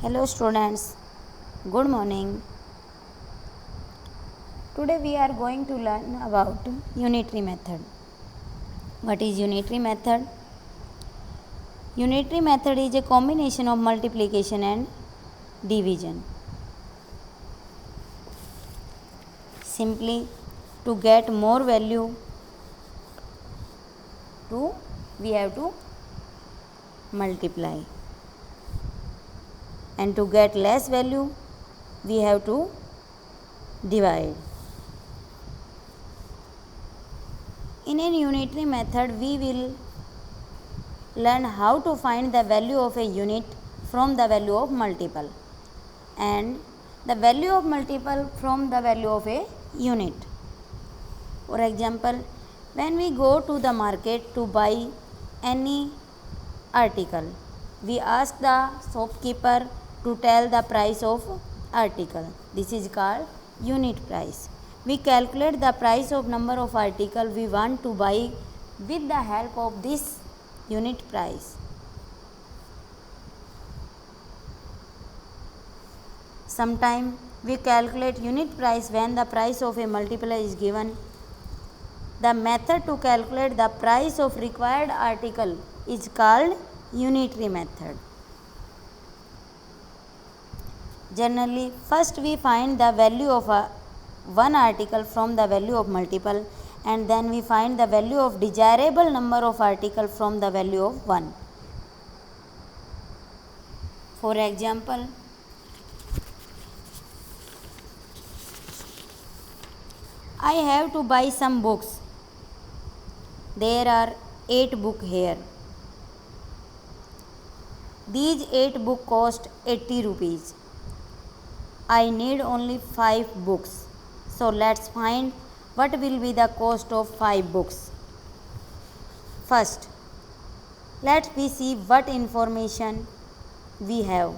Hello students, good morning. Today we are going to learn about unitary method. What is unitary method? Unitary method is a combination of multiplication and division. Simply to get more value we have to multiply, and to get less value we have to divide. In a unitary method we will learn how to find the value of a unit from the value of multiple and the value of multiple from the value of a unit. For example, when we go to the market to buy any article, we ask the shopkeeper to tell the price of article. This is called unit price. We calculate the price of number of article we want to buy with the help of this unit price. Sometimes we calculate unit price when the price of a multiplier is given. The method to calculate the price of required article is called unitary method. Generally, first we find the value of one article from the value of multiple, and then we find the value of desirable number of article from the value of 1. For example, I have to buy some books. There are 8 books here. These 8 books cost 80 rupees. I need only 5 books. So let's find what will be the cost of 5 books. First, let me see what information we have.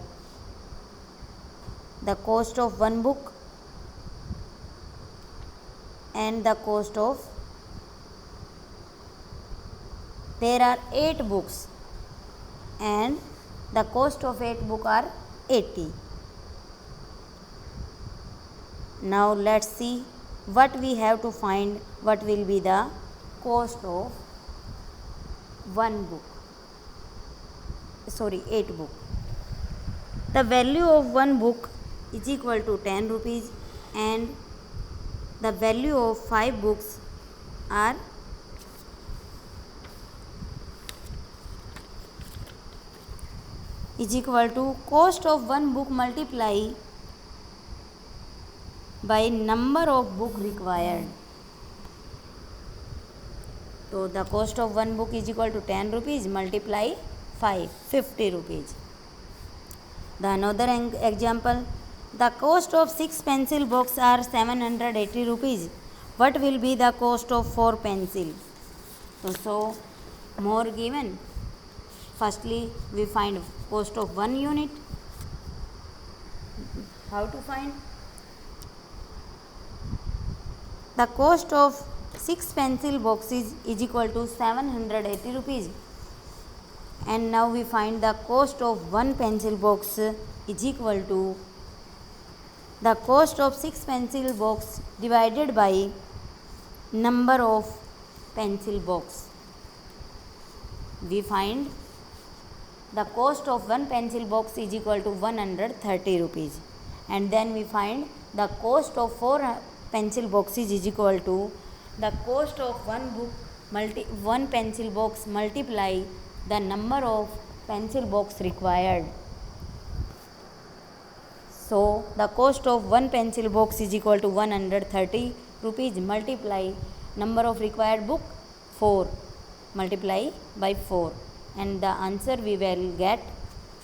The cost of 1 book and the cost of, there are 8 books and the cost of 8 books are 80. Now let's see what we have to find, what will be the cost of 8 book. The value of 1 book is equal to 10 rupees and the value of 5 books are is equal to cost of 1 book multiply by number of book required. So the cost of 1 book is equal to 10 rupees multiply 5, 50 rupees. The another example, the cost of 6 pencil box are 780 rupees. What will be the cost of 4 pencil? So more given. Firstly, we find cost of 1 unit. How to find? The cost of 6 pencil boxes is equal to 780 rupees. And now we find the cost of 1 pencil box is equal to the cost of 6 pencil box divided by number of pencil box. We find the cost of 1 pencil box is equal to 130 rupees. And then we find the cost of 4 pencil boxes is equal to the cost of 1 pencil box multiply the number of pencil box required. So the cost of 1 pencil box is equal to 130 rupees multiply number of required book 4 multiply by 4, and the answer we will get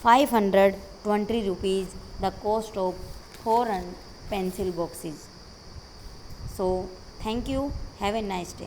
520 rupees the cost of 4 pencil boxes. So thank you, have a nice day.